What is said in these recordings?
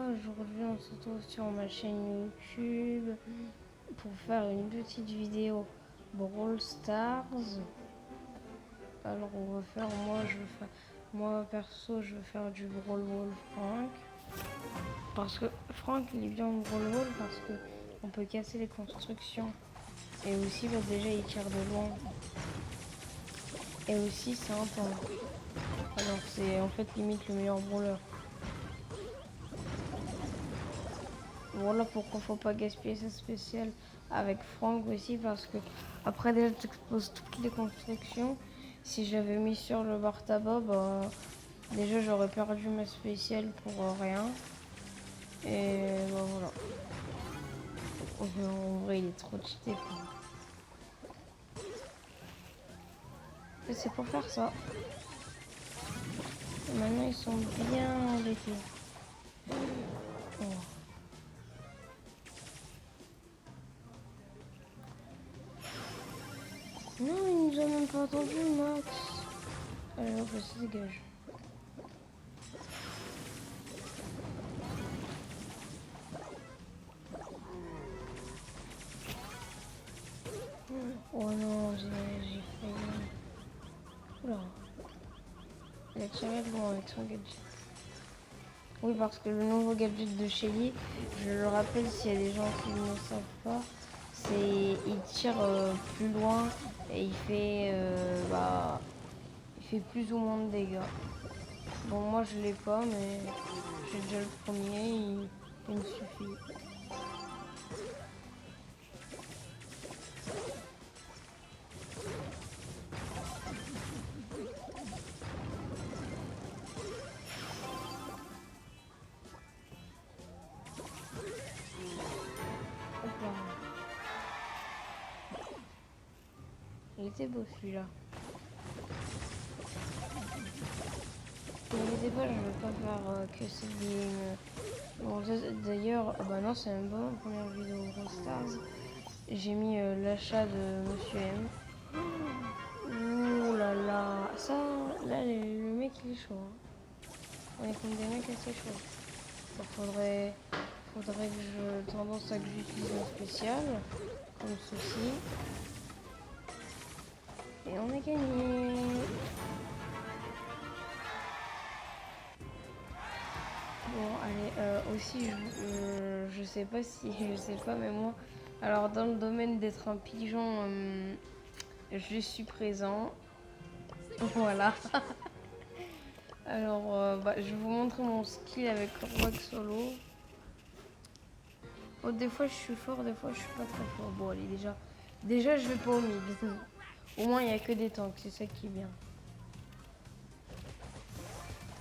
Aujourd'hui on se retrouve sur ma chaîne YouTube pour faire une petite vidéo Brawl Stars. Alors on va faire, moi perso je veux faire du Brawl Ball Frank. Parce que Frank il est bien en Brawl Ball parce que on peut casser les constructions. Et aussi déjà il tire de loin. Et aussi c'est un tank. Alors c'est en fait limite le meilleur brawler. Voilà pourquoi faut pas gaspiller sa spéciale avec Frank aussi, parce que après déjà tu exposes toutes les constructions. Si j'avais mis sur le bar tabac, bah, déjà j'aurais perdu ma spéciale pour rien. Et bah voilà. En vrai il est trop cheaté quoi. Et c'est pour faire ça. Et maintenant ils sont bien embêtés. Oh. Non, il nous a même pas attendu, Max. Allez, hop, ça dégage. Oh non, j'ai failli. Oula. Il a tiré loin avec son gadget. Oui, parce que le nouveau gadget de Shelly, je le rappelle s'il y a des gens qui ne le savent pas, c'est il tire plus loin et il fait plus ou moins de dégâts. Bon, moi je l'ai pas, mais j'ai déjà le premier, il me suffit. Hop là. Il était beau celui-là. N'hésitez pas, je ne veux pas faire que cette game. Bon, d'ailleurs, bah non, c'est même pas ma première vidéo Brawl Stars. J'ai mis l'achat de Monsieur M. Ouh là là, ça, là, le mec il est chaud. Hein. On est comme des mecs assez chauds. Il faudrait que je tendance à que j'utilise un spécial, comme ceci. Et on a gagné. Bon, allez, aussi, je sais pas si, je sais pas, mais moi, alors dans le domaine d'être un pigeon, je suis présent. Voilà. Alors, je vais vous montrer mon skill avec Rock Solo. Oh, des fois je suis fort, des fois je suis pas très fort. Bon, allez, déjà je vais pas au mid. Au moins, il n'y a que des tanks, c'est ça qui est bien.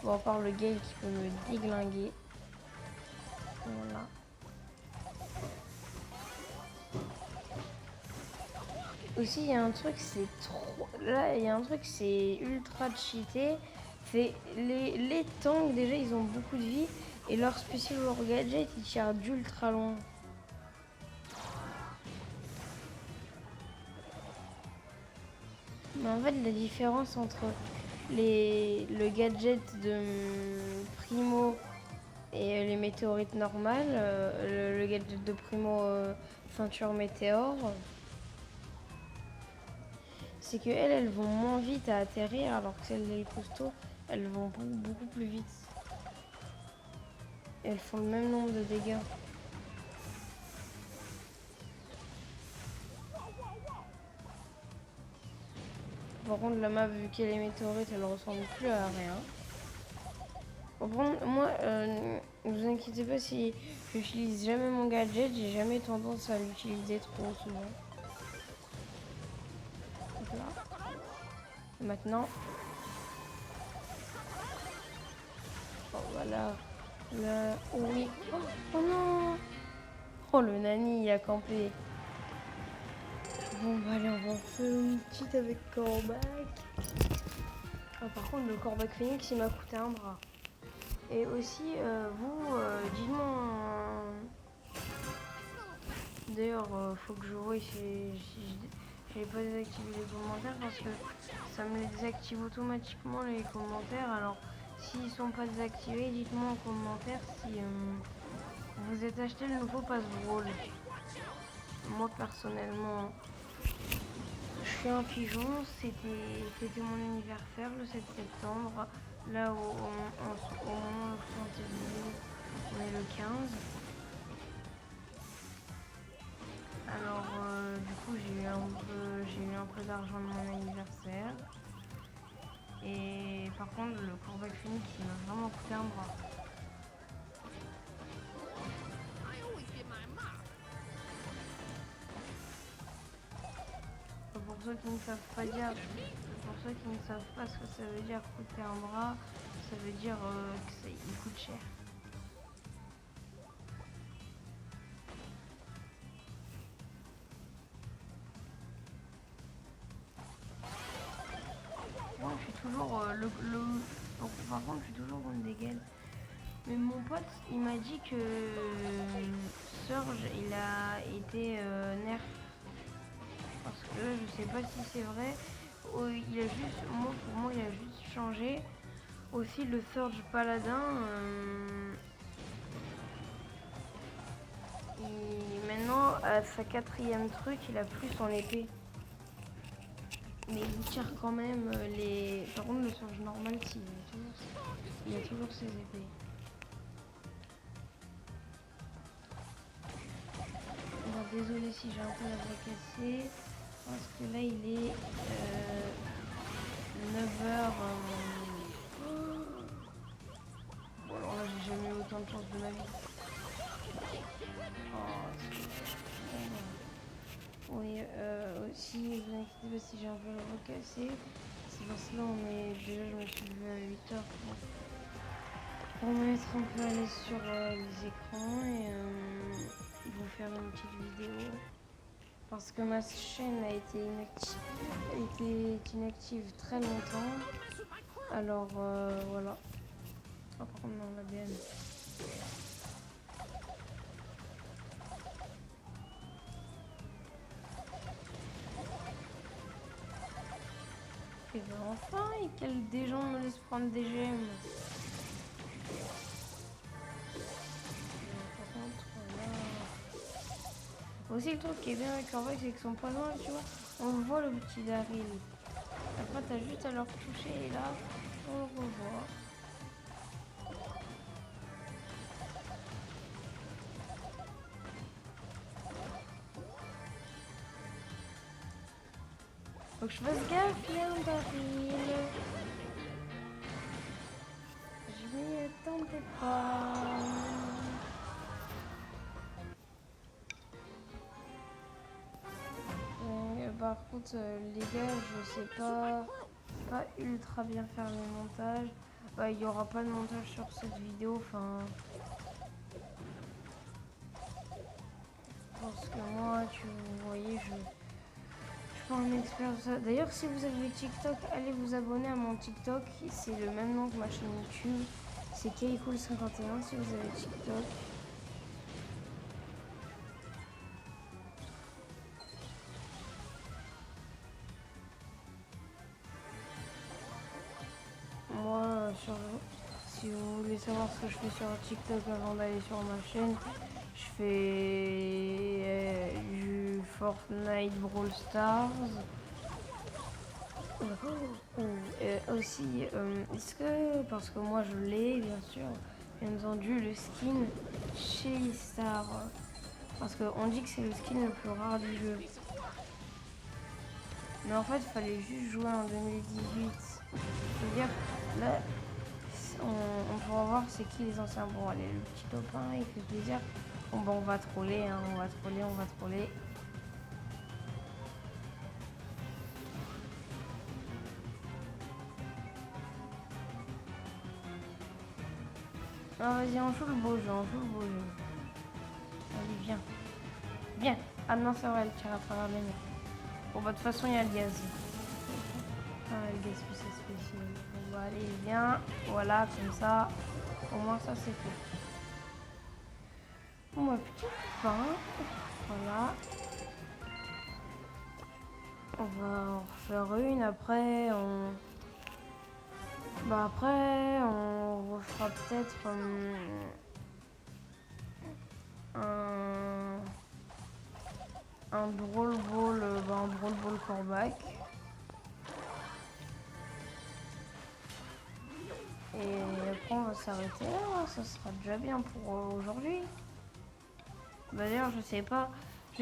Bon, à part le Gale qui peut me déglinguer. Voilà. Aussi, il y a un truc, c'est trop. Là, il y a un truc, c'est ultra cheaté. C'est les tanks, déjà, ils ont beaucoup de vie. Et leur spécial, leur gadget, ils tirent d'ultra loin. Mais en fait, la différence entre le gadget de Primo et les météorites normales, le gadget de Primo ceinture météore, c'est qu'elles vont moins vite à atterrir, alors que celles des costauds, elles vont beaucoup plus vite. Et elles font le même nombre de dégâts. Par contre, la map, vu qu'elle est météorite, elle ressemble plus à rien. Moi, ne vous inquiétez pas si j'utilise jamais mon gadget, j'ai jamais tendance à l'utiliser trop souvent. Donc là. Maintenant. Oh, voilà. Là. Oh, oui. Oh non. Oh, le nani, il a campé. Bon, bah allez, on va faire une petite avec Corbac. Oh, par contre, le Corbac Phoenix, il m'a coûté un bras. Et aussi, dites-moi. D'ailleurs, faut que je vois si j'ai pas désactivé les commentaires parce que ça me les désactive automatiquement les commentaires. Alors, s'ils sont pas désactivés, dites-moi en commentaire si vous êtes acheté le nouveau pass Brawl. Moi personnellement, je suis un pigeon, c'était mon anniversaire le 7 septembre. Là au moment où je fais cette vidéo, on est le 15. Alors du coup j'ai eu un peu d'argent de mon anniversaire. Et par contre le courbac unique il m'a vraiment coûté un bras. Pour ceux qui ne savent pas dire, pour ceux qui ne savent pas ce que ça veut dire coûter un bras, ça veut dire que il coûte cher. Moi je suis toujours donc, par contre je suis toujours dans le dégâts. Mais mon pote il m'a dit que Surge il a été nerf. Parce que là je sais pas si c'est vrai. Il a juste, pour moi il a juste changé. Aussi le Surge Paladin. Maintenant à sa 4e truc il a plus son épée. Mais il tire quand même les. Par contre le Surge normal il a toujours ses épées. Bon, désolé si j'ai un peu la voix cassée. Parce que là il est 9h. Bon alors là j'ai jamais eu autant de chance de ma vie. Oui, aussi vous inquiétez pas si j'ai un peu la voix cassée. C'est parce que là déjà je me suis levée à 8h pour me mettre un peu à l'aise sur les écrans et vous faire une petite vidéo. Parce que ma chaîne a été inactive très longtemps. Alors voilà. On va prendre dans la BN. Et ben enfin, des gens me laissent prendre des gemmes. Par contre, là... Aussi le truc qui est bien avec Corvax, c'est qu'ils sont pas loin, tu vois. On voit le petit Daryl. Après, t'as juste à leur toucher et là, on le revoit. Faut que je fasse gaffe, il y a un Daryl. Je m'y attendais pas. Par contre, les gars, je sais pas ultra bien faire les montages. Il y aura pas de montage sur cette vidéo, enfin. Parce que moi, vous voyez, je suis pas un expert de ça. D'ailleurs, si vous avez TikTok, allez vous abonner à mon TikTok. C'est le même nom que ma chaîne YouTube. C'est Kaycool51 si vous avez TikTok. Moi, si vous voulez savoir ce que je fais sur TikTok avant d'aller sur ma chaîne, je fais du Fortnite Brawl Stars. Aussi, est-ce que, parce que moi je l'ai bien sûr, bien entendu, le skin chez Star. Parce qu'on dit que c'est le skin le plus rare du jeu. Mais en fait, il fallait juste jouer en 2018. Je veux dire, là, on pourra voir c'est qui les anciens. Bon, allez, le petit copain, il fait plaisir. Bon, on va troller, hein, on va troller. Ah, vas-y, on joue le beau jeu, Allez, viens. Viens. Ah non, c'est vrai, elle tire à travers les murs. Bon, bah, de toute façon, il y a le gaz. Ah, le gaz puissance spécial. Bon, bah, allez, viens. Voilà, comme ça. Au moins, ça, c'est fait. Bon, bah, petit pain. Voilà. On va en refaire une. Après, Bah après, on refera peut-être un Brawl Ball, un Brawl Ball Corbac. Et après on va s'arrêter là, ça sera déjà bien pour aujourd'hui. Bah d'ailleurs je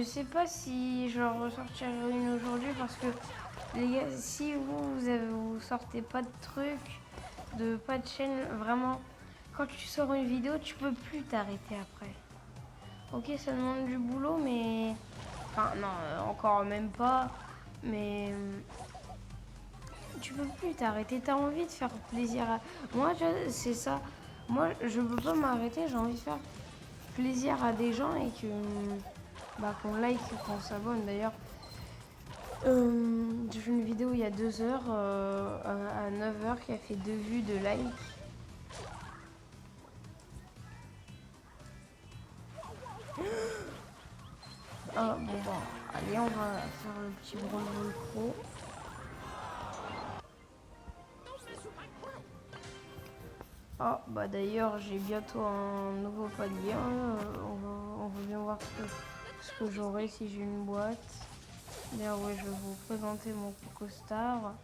sais pas si je ressortirai une aujourd'hui parce que les gars, si vous sortez pas de trucs, pas de chaîne, vraiment, quand tu sors une vidéo, tu peux plus t'arrêter après. Ok, ça demande du boulot, mais... Enfin, non, encore même pas, mais... Tu peux plus t'arrêter, t'as envie de faire plaisir à... Moi, c'est ça. Moi, je peux pas m'arrêter, j'ai envie de faire plaisir à des gens et que... Bah, qu'on like, qu'on s'abonne. D'ailleurs, j'ai fait une vidéo il y a 2 heures, à 9 heures, qui a fait 2 vues de like. Ah, bon, allez, on va faire le petit Brawl Ball Pro. Ah, bah d'ailleurs, j'ai bientôt un nouveau palier. Hein. On va bien voir ce que j'aurai si j'ai une boîte. D'ailleurs, ouais, je vais vous présenter mon costard.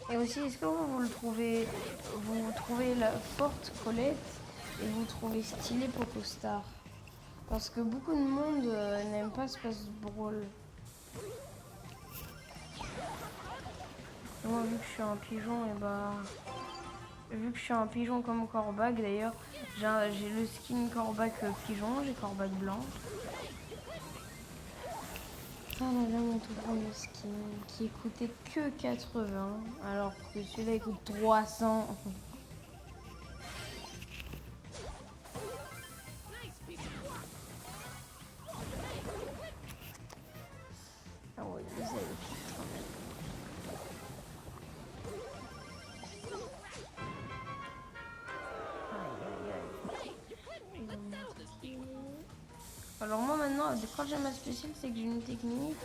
Et aussi, est-ce que vous trouvez la forte Colette et vous trouvez stylé Pokostar? Parce que beaucoup de monde n'aime pas Space Brawl. Moi, vu que je suis un pigeon, et bah... Vu que je suis un pigeon comme Corbac, d'ailleurs, j'ai le skin Corbac pigeon, j'ai Corbac blanc. Ah là là, mon tout premier skin, qui coûtait que 80, alors que celui-là, il coûte 300. Ah ouais, vous avez quand même. Alors moi maintenant, quand j'ai ma spéciale, c'est que j'ai une technique.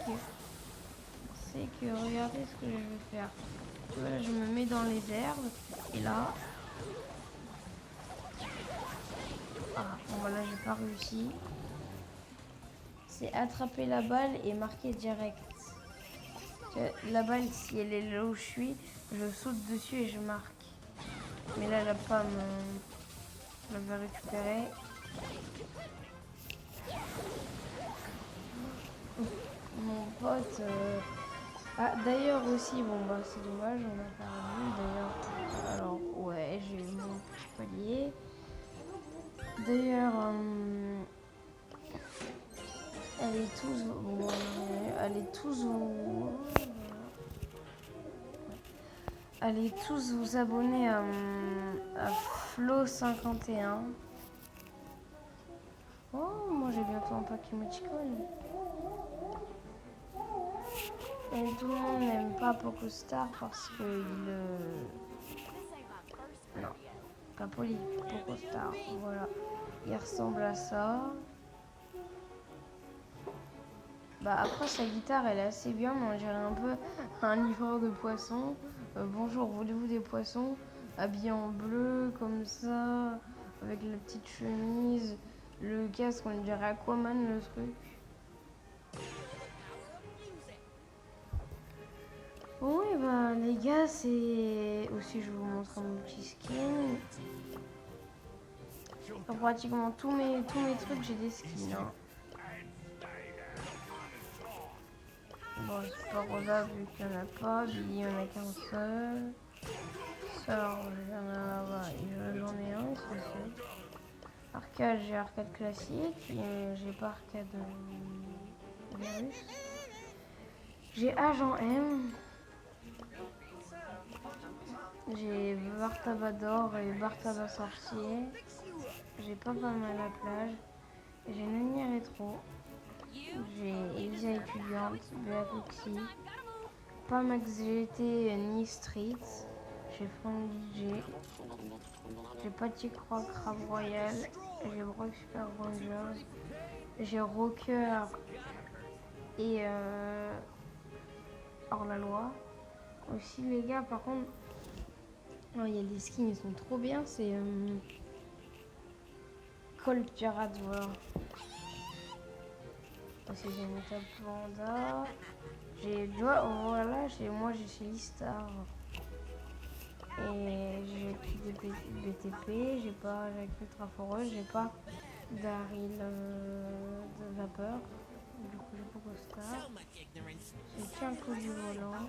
C'est que regardez ce que je vais faire. Tu vois là, je me mets dans les herbes et là, bon voilà, j'ai pas réussi. C'est attraper la balle et marquer direct. La balle, si elle est là où je suis, je saute dessus et je marque. Mais là, la pomme, je l'avais récupérée. Mon pote... Ah, d'ailleurs aussi, bon bah c'est dommage, on a perdu. D'ailleurs, alors ouais, j'ai eu mon petit collier. D'ailleurs, allez tous vous abonner à Flo51. Oh, moi j'ai bientôt un pack emoticon. Et tout le monde n'aime pas Pokostar parce que non, pas poli, Pokostar, voilà. Il ressemble à ça. Bah après sa guitare elle est assez bien, mais on dirait un peu un livreur de poissons. Bonjour, voulez-vous des poissons? Habillé en bleu comme ça, avec la petite chemise, le casque, on dirait Aquaman le truc. Bon et bah les gars, c'est aussi je vais vous montrer mon petit skin. Pratiquement tous mes trucs j'ai des skins. Hein. Bon, c'est pas Rosa vu qu'il n'y en a pas. Billy, il n'y en a qu'un seul. Sœur, j'en ai un, c'est sûr. Arcade, j'ai arcade classique. Et j'ai pas arcade virus. J'ai Agent M. J'ai Bartabador et Bartaba sorcier. J'ai pas mal à la plage. J'ai Nani rétro. J'ai Elisa étudiante, Beatrixie. Pas Max GT ni Street. J'ai Frank DJ. J'ai Patty Croix Crabe Royal. J'ai Brock Super Rangers. J'ai Rocker et hors la loi. Aussi les gars, par contre, il y a des skins, ils sont trop bien, c'est Colt Jarad, voilà. Aussi j'ai une étape Panda. Voilà, moi j'ai chez Listar. Et j'ai plus de BTP, j'ai plus de Traforeuse, j'ai pas d'Aril de vapeur. Du coup j'ai pas Costar. J'ai qu'un coup du volant.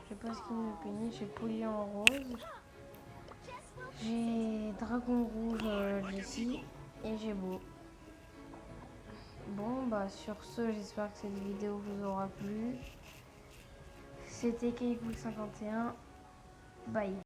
J'ai pas skin de pénis, j'ai Poli en rose. J'ai Dragon Rouge Jessie et j'ai Beau. Bon bah sur ce, j'espère que cette vidéo vous aura plu. C'était Kaypool51. Bye.